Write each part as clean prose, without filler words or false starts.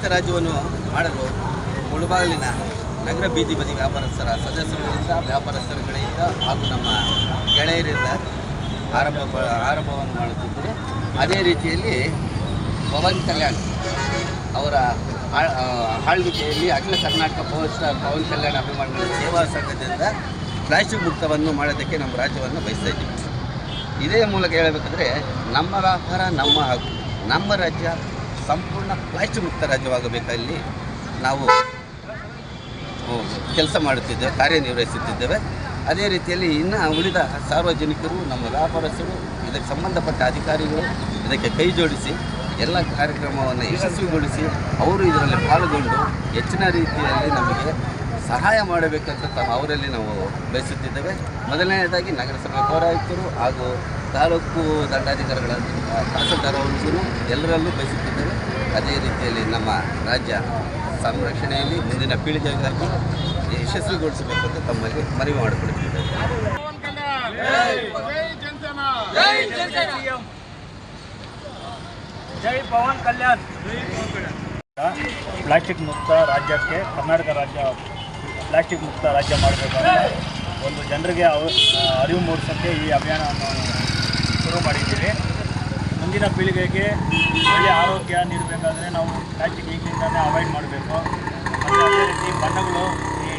ಮುಕ್ತ ರಾಜ್ಯವನ್ನು ಮಾಡಲು ಮುಳುಬಾಗಿಲಿನ ನಗರ ಬೀದಿ ಬದಿ ವ್ಯಾಪಾರಸ್ಥರ ಸದಸ್ಯರುಗಳಿಂದ ವ್ಯಾಪಾರಸ್ಥರುಗಳಿಂದ ಹಾಗೂ ನಮ್ಮ ಗೆಳೆಯರಿಂದ ಆರಂಭವನ್ನು ಮಾಡುತ್ತಿದ್ದರೆ, ಅದೇ ರೀತಿಯಲ್ಲಿ ಪವನ್ ಕಲ್ಯಾಣ್ ಅವರ ಆಳ್ವಿಕೆಯಲ್ಲಿ ಅಖಿಲ ಕರ್ನಾಟಕ ಪವರ್ ಸ್ಟಾರ್ ಪವನ್ ಕಲ್ಯಾಣ್ ಅಭಿಮಾನಿಗಳ ಸೇವಾ ಸಂಘದಿಂದ ಪ್ಲಾಸ್ಟಿಕ್ ಮುಕ್ತವನ್ನು ಮಾಡೋದಕ್ಕೆ ನಮ್ಮ ರಾಜ್ಯವನ್ನು ಬಯಸ್ತಾ ಇದ್ದೀವಿ. ಇದೇ ಮೂಲಕ ಹೇಳಬೇಕಂದ್ರೆ ನಮ್ಮ ವ್ಯಾಪಾರ ನಮ್ಮ ಹಕ್ಕು, ನಮ್ಮ ರಾಜ್ಯ ಸಂಪೂರ್ಣ ಪ್ಲಾಸ್ಟಿಕ್ ಮುಕ್ತ ರಾಜ್ಯವಾಗಬೇಕಲ್ಲಿ ನಾವು ಕೆಲಸ ಮಾಡುತ್ತಿದ್ದೇವೆ, ಕಾರ್ಯನಿರ್ವಹಿಸುತ್ತಿದ್ದೇವೆ. ಅದೇ ರೀತಿಯಲ್ಲಿ ಇನ್ನು ಉಳಿದ ಸಾರ್ವಜನಿಕರು, ನಮ್ಮ ವ್ಯಾಪಾರಸ್ಥರು, ಇದಕ್ಕೆ ಸಂಬಂಧಪಟ್ಟ ಅಧಿಕಾರಿಗಳು ಇದಕ್ಕೆ ಕೈ ಜೋಡಿಸಿ ಎಲ್ಲ ಕಾರ್ಯಕ್ರಮವನ್ನು ಯಶಸ್ವಿಗೊಳಿಸಿ ಅವರು ಇದರಲ್ಲಿ ಪಾಲ್ಗೊಂಡು ಹೆಚ್ಚಿನ ರೀತಿಯಲ್ಲಿ ನಮಗೆ ಸಹಾಯ ಮಾಡಬೇಕಂತ ಅವರಲ್ಲಿ ನಾವು ಬಯಸುತ್ತಿದ್ದೇವೆ. ಮೊದಲನೆಯದಾಗಿ ನಗರಸಭೆ ಪೌರಾಯುಕ್ತರು ಹಾಗೂ ತಾಲೂಕು ದಂಡಾಧಿಕಾರಿಗಳ ತಹಸೀಲ್ದಾರ್ ಅವರಿಗೂ ಎಲ್ಲರಲ್ಲೂ ಬಯಸುತ್ತಿದ್ದೇವೆ. ಅದೇ ರೀತಿಯಲ್ಲಿ ನಮ್ಮ ರಾಜ್ಯ ಸಂರಕ್ಷಣೆಯಲ್ಲಿ ಮುಂದಿನ ಪೀಳಿಗೆಗಾಗಿ ಯಶಸ್ವಿಗೊಳಿಸಬೇಕು ಅಂತ ತಮ್ಮಲ್ಲಿ ಮನವಿ ಮಾಡಿಕೊಡುತ್ತಿದ್ದೇವೆ. ಜೈ ಪವನ್ ಕಲ್ಯಾಣ್. ಪ್ಲಾಸ್ಟಿಕ್ ಮುಕ್ತ ರಾಜ್ಯಕ್ಕೆ ಕರ್ನಾಟಕ ರಾಜ್ಯ ಪ್ಲಾಸ್ಟಿಕ್ ಮುಕ್ತ ರಾಜ್ಯ ಮಾಡಬೇಕಂತ ಒಂದು ಜನರಿಗೆ ಅರಿವು ಮೂಡಿಸೋಕ್ಕೆ ಈ ಅಭಿಯಾನವನ್ನು ಶುರು ಮಾಡಿದ್ದೀವಿ. ಮುಂದಿನ ಪೀಳಿಗೆಗೆ ಒಳ್ಳೆಯ ಆರೋಗ್ಯ ನೀಡಬೇಕಾದ್ರೆ ನಾವು ಪ್ಲಾಸ್ಟಿಕ್ ಈಗಲಿಂದಲೇ ಅವಾಯ್ಡ್ ಮಾಡಬೇಕು. ಮತ್ತು ಅದೇ ರೀತಿ ಬಣ್ಣಗಳು ಈ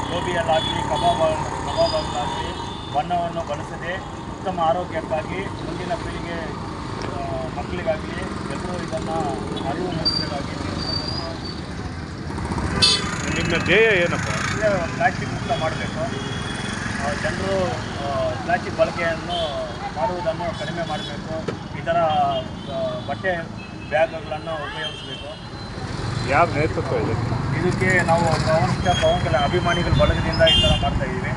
ಗೋಬಿಯಲ್ಲಾಗಲಿ ಕಬಾಬಲ್ಲಾಗಲಿ ಬಣ್ಣವನ್ನು ಬಳಸದೆ ಉತ್ತಮ ಆರೋಗ್ಯಕ್ಕಾಗಿ ಮುಂದಿನ ಪೀಳಿಗೆ ಮಕ್ಕಳಿಗಾಗಲಿ ಎಲ್ಲರೂ ಇದನ್ನು ಅರಿವು ಮೂಡಿಸಬೇಕಾಗಿ. ನಿಮ್ಮ ಧ್ಯೇಯ ಏನಪ್ಪ? ಪ್ಲಾಸ್ಟಿಕ್ ಮುಕ್ತ ಮಾಡಬೇಕು. ಜನರು ಪ್ಲಾಸ್ಟಿಕ್ ಬಳಕೆಯನ್ನು ಮಾಡುವುದನ್ನು ಕಡಿಮೆ ಮಾಡಬೇಕು. ಈ ಥರ ಬಟ್ಟೆ ಬ್ಯಾಗ್ಗಳನ್ನು ಉಪಯೋಗಿಸಬೇಕು. ಯಾವ ನೇತೃತ್ವ ಇದಕ್ಕೆ ನಾವು ಪವನ್ ಕಲ್ಯಾಣ್ ಅಭಿಮಾನಿಗಳ ಬಳಗದಿಂದ ಈ ಥರ ಮಾಡ್ತಾಯಿದ್ದೀವಿ.